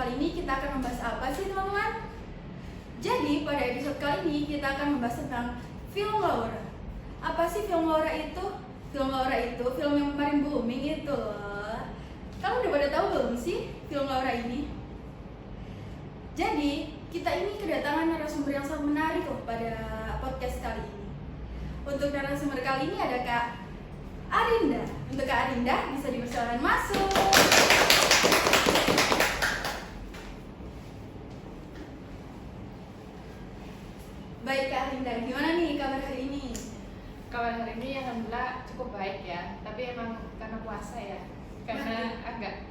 kali ini kita akan membahas apa sih teman-teman? Jadi pada episode kali ini kita akan membahas tentang film Laura. Apa sih film Laura itu? Film Laura itu film yang kemarin booming itu loh. Kamu udah pada tahu belum sih film Laura ini? Jadi kita ini kedatangan narasumber yang sangat menarik loh pada podcast kali ini. Untuk narasumber kali ini ada Kak Arinda. Untuk Kak Arinda bisa dipersilakan masuk. Baik Kak Arinda, gimana nih kabar hari ini? Kabar hari ini alhamdulillah cukup baik ya. Tapi emang karena puasa ya, karena agak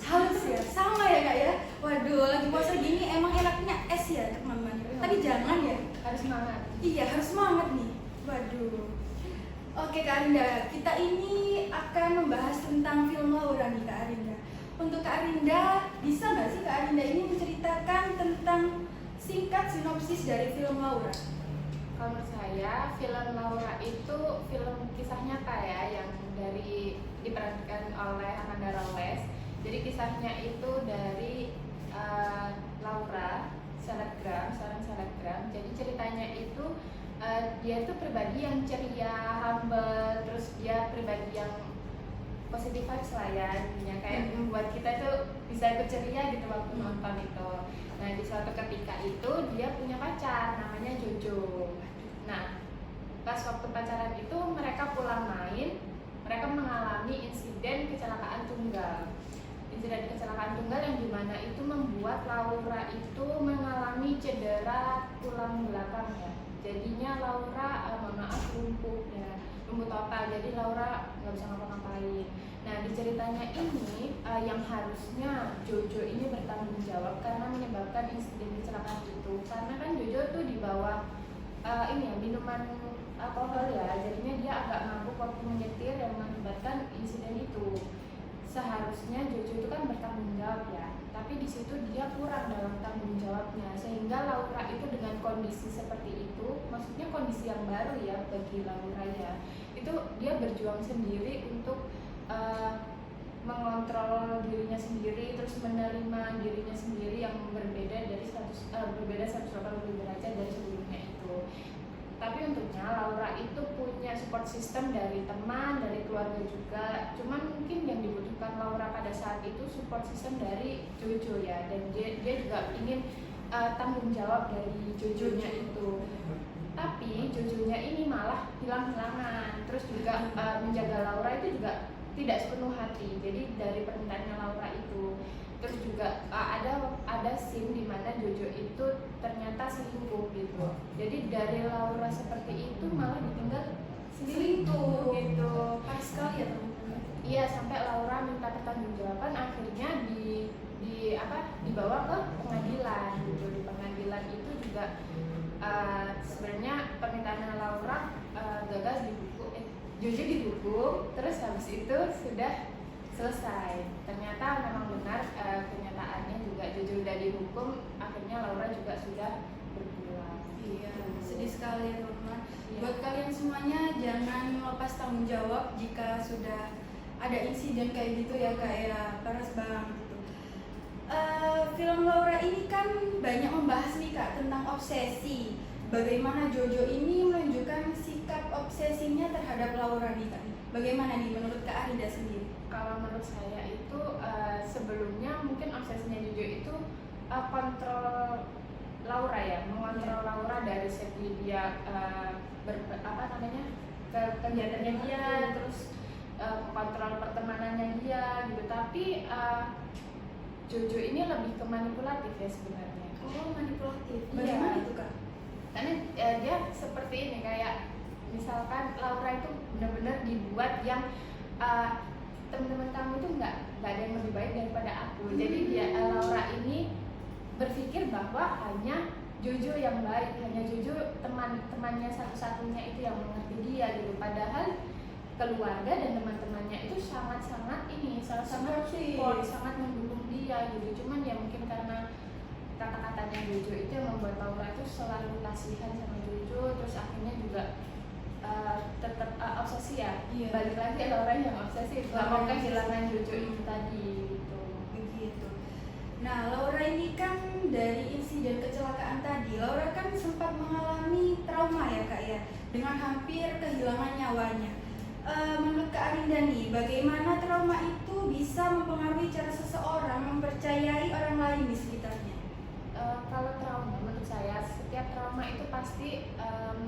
haus ya, sama ya Kak ya. Waduh, lagi puasa gini emang enaknya es ya teman-teman. Tapi jangan ya, harus semangat. iya harus semangat nih. Waduh. Oke Kak Arinda, kita ini akan membahas tentang film Laura nih Kak Arinda. Untuk Kak Arinda, bisa nggak sih Kak Arinda ini menceritakan tentang singkat sinopsis dari film Laura? Kalau menurut saya, film Laura itu film kisah nyata ya, yang diperankan oleh Amanda Rolles. Jadi kisahnya itu dari Laura, seorang selebgram. Jadi ceritanya itu dia tuh pribadi yang ceria, humble, terus dia pribadi yang positive vibes lah ya, intinya kayak buat kita itu bisa ikut ceria gitu waktu nonton itu. Nah di suatu ketika itu dia punya pacar namanya Jojo. Nah pas waktu pacaran itu mereka pulang main, mereka mengalami insiden kecelakaan tunggal. Insiden kecelakaan tunggal yang dimana itu membuat Laura itu mengalami cedera tulang belakang ya. Jadinya Laura lumpuh ya, lumpuh total. Jadi Laura nggak bisa ngapa-ngapain. Nah di ceritanya ini yang harusnya Jojo ini bertanggung jawab karena menyebabkan insiden kecelakaan itu. Karena kan Jojo tuh dibawa minuman alkohol ya, jadinya dia agak mabuk waktu menyetir yang mengakibatkan insiden itu. Seharusnya Jojo itu kan bertanggung jawab ya, tapi di situ dia kurang dalam tanggung jawabnya, sehingga Laura itu dengan kondisi seperti itu, maksudnya kondisi yang baru ya bagi Laura ya, itu dia berjuang sendiri untuk mengontrol dirinya sendiri, terus menerima dirinya sendiri yang berbeda dari 180 derajat dari sebelumnya itu. Tapi untungnya Laura itu punya support system dari teman, dari keluarga juga. Cuman mungkin yang dibutuhkan Laura pada saat itu support system dari Jojo ya, dan dia juga ingin tanggung jawab dari Jojonya itu. Tapi Jojonya ini malah hilang-hilangan, terus juga menjaga Laura itu juga tidak sepenuh hati. Jadi dari permintaannya Laura itu, terus juga ada scene di mana Jojo itu ternyata selingkuh gitu. Jadi dari Laura seperti itu malah ditinggal selingkuh gitu. Parah sekali ya teman-teman. Iya, sampai Laura minta pertanggungjawaban, akhirnya dibawa ke pengadilan gitu. Di pengadilan itu juga sebenarnya permintaan Laura gagal Jojo dihukum, terus habis itu sudah selesai. Ternyata memang benar kenyataannya juga Jojo udah dihukum, akhirnya Laura juga sudah berpulang. Iya, sedih sekali ya teman-teman. Iya. Buat kalian semuanya jangan melepas tanggung jawab jika sudah ada insiden kayak gitu ya Kak ya, parah banget gitu. Film Laura ini kan banyak membahas nih Kak tentang obsesi. Bagaimana Jojo ini menunjukkan sikap obsesinya terhadap Laura nih Kak. Bagaimana nih menurut Kak Arinda sendiri? Kalau menurut saya itu sebelumnya mungkin obsesinya Jojo itu kontrol Laura ya, mengontrol Laura dari segi dia kegiatannya dia, terus kontrol pertemanannya dia gitu. Tapi Jojo ini lebih ke manipulatif ya sebenarnya. Oh, manipulatif. Iya. Bagaimana itu Kak? Karena dia seperti ini, kayak misalkan Laura itu benar-benar dibuat yang teman-teman kamu itu nggak ada yang lebih baik daripada aku. Jadi Laura ini berpikir bahwa hanya Jojo yang baik, hanya Jojo temannya satu-satunya itu yang mengerti dia gitu. Padahal keluarga dan teman-temannya itu sangat-sangat support, sangat mendukung dia gitu. Cuman ya mungkin karena kata-katanya Jojo itu yang membuat Laura itu selalu kasihan sama Jojo, terus akhirnya juga tetap obsesi ya. Iya. Balik lagi Laura yang obsesi, nggak mau kehilangan Jojo itu tadi gitu. Begitu. Nah, Laura ini kan dari insiden kecelakaan tadi, Laura kan sempat mengalami trauma ya Kak ya, dengan hampir kehilangan nyawanya. Menurut Kak Arinda nih, bagaimana trauma itu bisa mempengaruhi cara seseorang mempercayai orang lain di sekitarnya? Kalau trauma, menurut saya setiap trauma itu pasti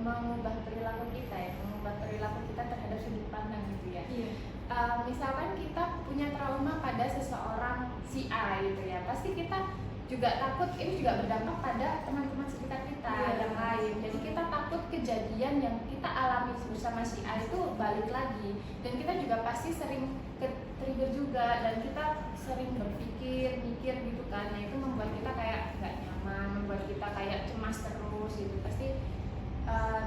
mengubah perilaku kita ya, mengubah perilaku kita terhadap sudut pandang gitu ya. Iya. Misalkan kita punya trauma pada seseorang si A gitu ya, pasti kita juga takut ini juga berdampak pada teman-teman sekitar kita yang lain. Jadi kita takut kejadian yang kita alami bersama si A itu balik lagi, dan kita juga pasti sering trigger juga, dan kita sering mikir gitu kan. Nah itu membuat kita kayak nggak nyaman, membuat kita kayak cemas terus gitu. Pasti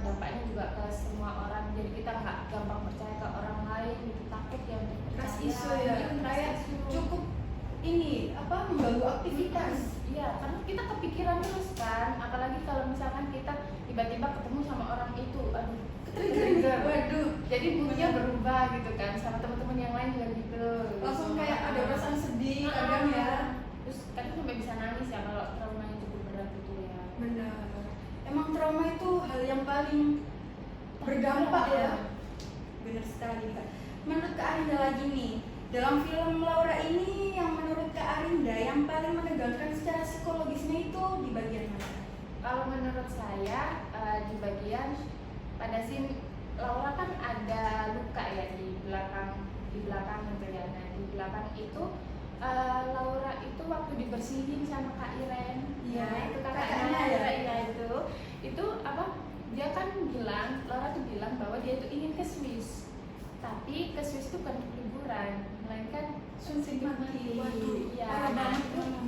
dampaknya juga ke semua orang, jadi kita nggak gampang percaya ke orang lain gitu, takut ya untuk percaya. Trust issue ya, kayak cukup ini mengganggu aktivitas. Iya, karena kita kepikiran terus kan, apalagi kalau misalkan kita tiba-tiba ketemu sama orang itu, aduh, Trigger. Waduh, jadi moodnya berubah gitu kan, sama teman-teman yang lain juga gitu. langsung kayak ada perasaan sedih kadang ya. Terus kadang sampai bisa nangis ya kalau traumanya cukup berat gitu ya. Benar. Emang trauma itu hal yang paling berdampak ya. Benar sekali Kak. Menurut Kak Arinda lagi nih, dalam film Laura ini yang menurut Kak Arinda yang paling menegangkan secara psikologisnya itu di bagian mana? Kalau menurut saya di bagian pada scene Laura kan ada luka ya di belakang gitu ya. Nah di belakang itu Laura itu waktu dibersihin sama Kak Iren, Iya, nah, itu kakaknya kakaknya ya. ya itu dia kan bilang, Laura tuh bilang bahwa dia itu ingin ke Swiss, tapi ke Swiss itu bukan untuk liburan, melainkan suntik mati. Waduh, Iya, parah nah banget itu, memang.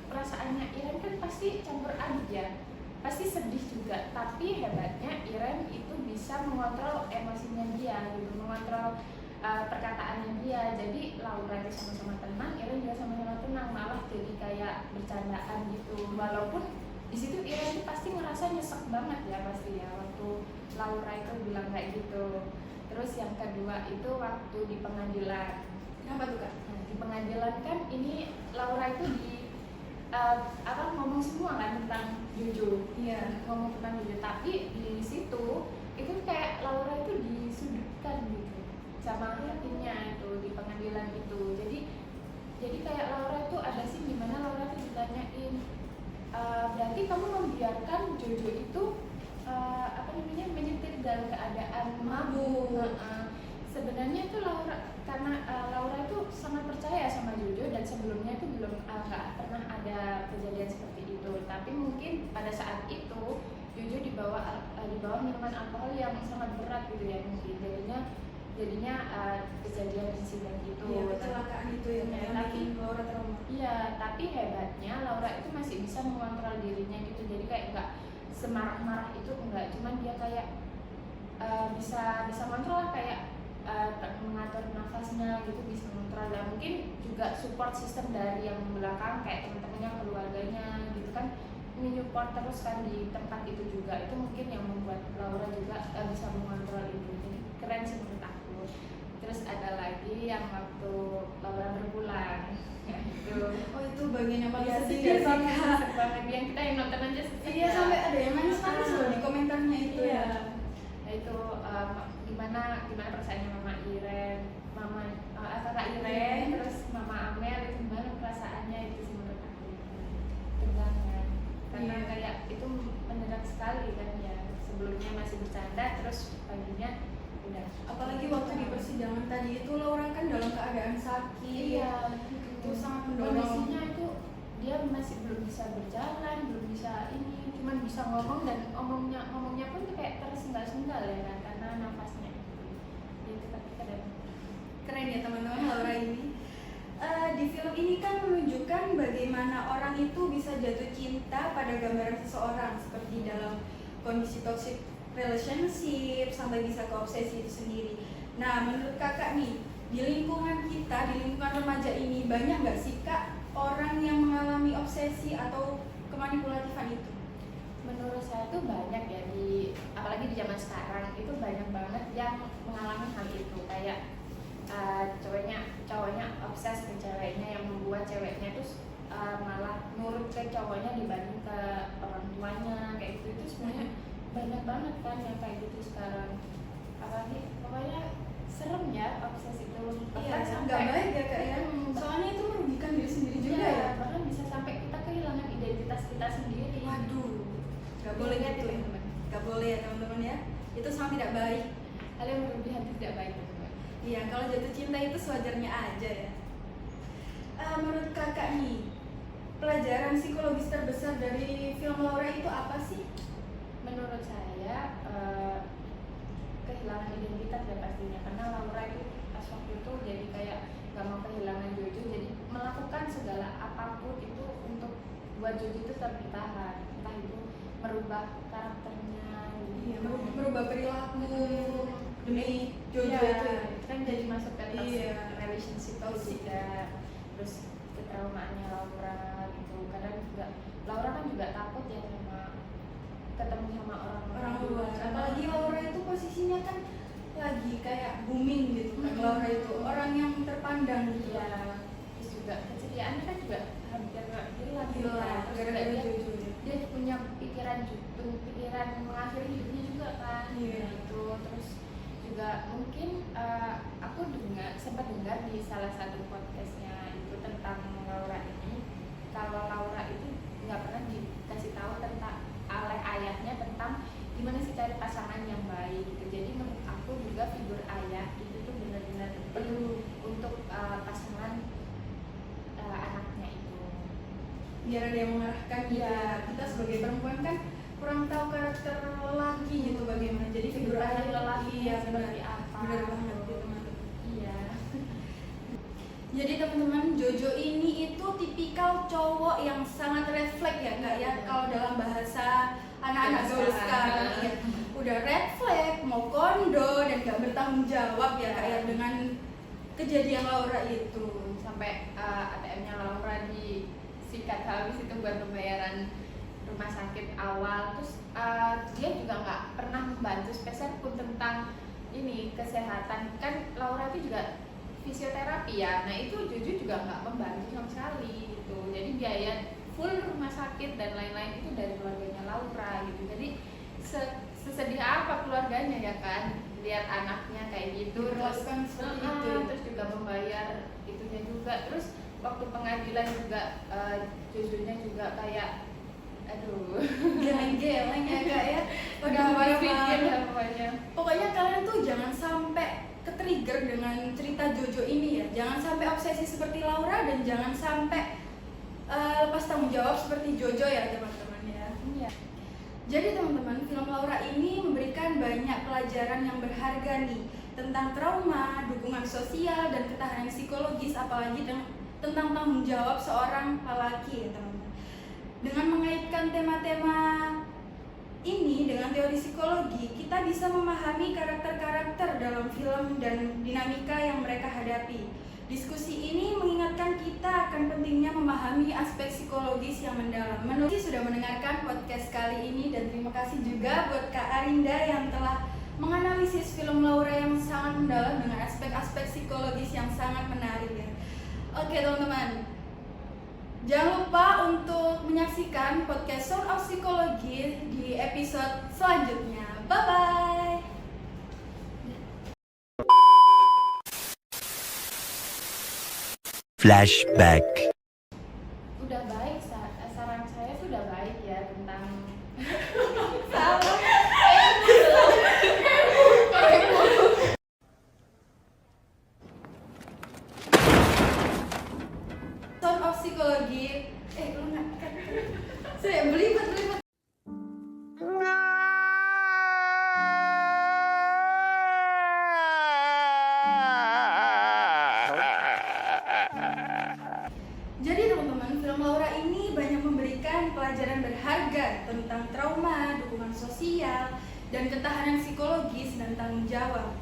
perasaannya Iren kan pasti campur aduk ya, pasti sedih juga, tapi hebatnya Iren itu bisa mengontrol emosinya dia gitu, mengontrol perkataannya dia. Jadi Laura itu sama-sama tenang, Iren juga sama-sama tenang, malah jadi kayak bercandaan gitu. Walaupun di situ Iren itu pasti ngerasa nyesek banget ya pasti ya waktu Laura itu bilang kayak gitu. Terus yang kedua itu waktu di pengadilan. Kenapa tuh Kak? Nah, di pengadilan kan ini Laura itu ngomong semua kan tentang Jojo. Iya. Ngomong tentang Jojo, tapi di situ itu kayak Laura itu disudutkan gitu sama hakimnya itu di pengadilan itu. Jadi kayak Laura itu ada sih di mana Laura itu ditanyain, berarti kamu membiarkan Jojo itu menyetir dalam keadaan mabuk. Sebenarnya itu karena Laura itu sangat percaya sama Jojo, dan sebelumnya itu belum nggak pernah ada kejadian seperti itu. Tapi mungkin pada saat itu Jojo dibawa minuman alkohol yang sangat berat gitu ya, mungkin jadinya kejadian insiden itu. Iya, kecelakaan itu yang bikin Laura trauma. Iya, tapi hebatnya Laura itu masih bisa mengontrol dirinya gitu. Jadi kayak nggak semarah-marah itu, enggak, cuman dia kayak bisa kontrol lah, kayak mengatur nafasnya gitu, bisa mengontrol. Dan mungkin juga support system dari yang belakang kayak teman-temannya, keluarganya gitu kan, menyupport terus kan di tempat itu juga. Itu mungkin yang membuat Laura juga bisa mengontrol itu. Jadi keren sih menurut aku. Terus ada lagi yang waktu Laura berpulang ya itu. Oh itu bagian yang paling Iya, sedih sedih ya banget, Kak? sedih banget. Yang kita yang nonton aja sedih. Iya, sampai ada yang nangis loh di komentarnya itu Iya. ya. Nah itu gimana perasaannya Mama Iren, Kakak Iren, terus Mama Amel, itu gimana perasaannya itu sih menurut aku tegangan. Karena Iya. kayak itu mendadak sekali kan ya, sebelumnya masih bercanda, terus paginya udah. Apalagi waktu di persidangan tadi itu Laura kan dalam keadaan sakit. Iya, Itu sangat mendorong. kondisinya itu dia masih belum bisa berjalan, belum bisa ini, cuman bisa ngomong, dan ngomongnya pun tuh kayak tersengal-sengal ya kan, karena nafasnya itu tapi Keren ya teman-teman Laura ini. Di film ini kan menunjukkan bagaimana orang itu bisa jatuh cinta pada gambaran seseorang, seperti dalam kondisi toxic relationship sampai bisa ke obsesi itu sendiri. Nah, menurut kakak nih, di lingkungan kita, di lingkungan remaja ini banyak nggak sih Kak orang yang mengalami obsesi atau kemanipulatifan itu? menurut saya tuh banyak ya, apalagi di zaman sekarang itu banyak banget yang mengalami hal itu. Kayak cowoknya obses ke ceweknya, yang membuat ceweknya tuh malah nurut ke cowoknya dibanding ke orang tuanya kayak gitu. Itu sebenarnya banyak banget kan yang kayak gitu sekarang, apalagi pokoknya serem ya obses itu. Iya, nggak baik ya kak ya. Soalnya itu merugikan diri sendiri juga ya. Bahkan bisa sampai kita kehilangan identitas kita sendiri. Waduh, nggak boleh Ingat gitu ya. teman-teman. Nggak boleh ya teman-teman ya. Itu sangat tidak baik. Hal yang berlebihan tidak baik teman-teman. Iya, kalau jatuh cinta itu sewajarnya aja ya. Menurut kakak nih, pelajaran psikologis terbesar dari film Laura itu apa sih? Menurut saya kehilangan identitas ya pastinya, karena Laura itu pas waktu itu jadi kayak gak mau kehilangan Jojo, jadi melakukan segala apapun itu untuk buat Jojo itu tetap bertahan, entah itu merubah karakternya, Iya, merubah perilaku demi Jojo ya, itu ya. kan jadi masuk ke toxic Iya. relationship juga, terus ketraumaannya Laura gitu. Kadang juga Laura kan juga takut ya sama ketemu sama orang Luar. Apalagi Laura itu posisinya kan lagi kayak booming gitu kan. Laura itu orang yang terpandang gitu. ya. Terus juga keceriaannya kan juga hampir hilang gitu Gila, kan. Terus gara-gara juga Jojo. dia punya pikiran mengakhiri hidupnya juga kan. Iya. Gitu. Terus juga mungkin aku sempat dengar di salah satu podcastnya itu tentang Laura ini, kalau Laura itu nggak pernah dikasih tahu tentang oleh ayahnya tentang gimana sih cari pasangan yang baik gitu. Jadi menurut aku juga figur ayah itu tuh benar-benar perlu untuk pasangan anaknya itu. Biar ada yang mengarahkan gitu Iya. ya. Kita sebagai perempuan kan kurang tahu karakter lelaki gitu bagaimana. Jadi figur ayah lelaki iya seperti benar. apa. Benar banget gitu teman-teman. Iya. Jadi teman-teman, Jojo ini itu tipikal cowok yang sangat refleks ya kak ya. Kalau dalam bahasa anak-anak gaul sekarang ya, udah red flag, mau kondo dan gak bertanggung jawab ya kak ya dengan kejadian Laura itu. Sampai ATM-nya Laura disikat habis itu buat pembayaran rumah sakit awal. Terus dia juga nggak pernah membantu spesial pun tentang ini kesehatan. Kan Laura itu juga fisioterapi ya, nah itu Jojo juga nggak membantu sama sekali gitu. Jadi biaya full rumah sakit dan lain-lain itu dari keluarganya Laura gitu. Jadi sesedih apa keluarganya ya kan, lihat anaknya kayak gitu. Terus Diperlakukan seperti itu. terus juga membayar itunya juga. Terus waktu pengadilan juga Jojonya juga kayak aduh Geleng-geleng ya kak ya. udah berpikir ya pokoknya. Pokoknya kalian tuh jangan sampai ke-trigger dengan cerita Jojo ini ya. Jangan sampai obsesi seperti Laura dan jangan sampai lepas tanggung jawab seperti Jojo ya teman-teman ya. Iya. Jadi teman-teman, film Laura ini memberikan banyak pelajaran yang berharga nih tentang trauma, dukungan sosial, dan ketahanan psikologis, apalagi tentang tanggung jawab seorang lelaki ya teman-teman. Dengan mengaitkan tema-tema ini dengan teori psikologi, kita bisa memahami karakter-karakter dalam film dan dinamika yang mereka hadapi. Diskusi ini mengingatkan kita akan pentingnya memahami aspek psikologis yang mendalam. Menurut sudah mendengarkan podcast kali ini dan terima kasih juga buat Kak Arinda yang telah menganalisis film Laura yang sangat mendalam dengan aspek-aspek psikologis yang sangat menarik ya. Oke teman-teman, jangan lupa untuk menyaksikan podcast Sound of Psychology di episode selanjutnya. Bye-bye! Flashback. Udah baik, saran saya sudah baik ya tentang Salah. Sound of Psychology. Lu nggak kan? Saya belibet. Jadi teman-teman, film Laura ini banyak memberikan pelajaran berharga tentang trauma, dukungan sosial, dan ketahanan psikologis dan tanggung jawab.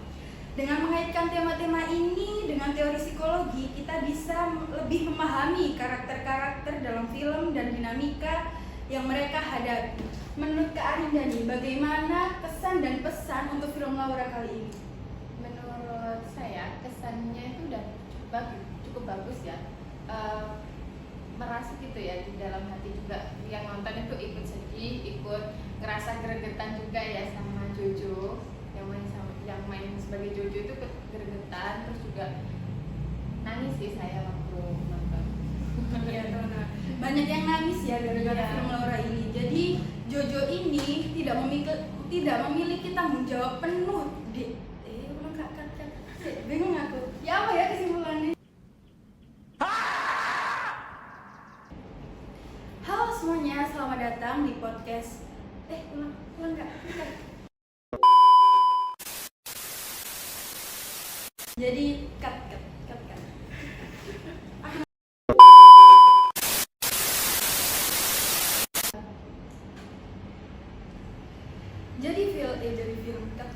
Dengan mengaitkan tema-tema ini dengan teori psikologi, kita bisa lebih memahami karakter-karakter dalam film dan dinamika yang mereka hadapi. Menurut Kak Arinda nih, bagaimana kesan dan pesan untuk film Laura kali ini? menurut saya kesannya itu udah cukup bagus ya. Merasa gitu ya di dalam hati juga, yang nonton itu ikut sedih, ikut ngerasa gregetan juga ya sama Jojo, yang main sebagai Jojo itu gregetan, terus juga nangis sih saya waktu nonton. Iya teman-teman, banyak yang nangis ya gara-gara Iya. film Laura ini. Jadi Jojo ini tidak memiliki tanggung jawab penuh di ulang kak bingung aku. Ya apa ya kesimpulannya? Halo semuanya, selamat datang di podcast. Ulang kak. Jadi cut. Jadi film cut.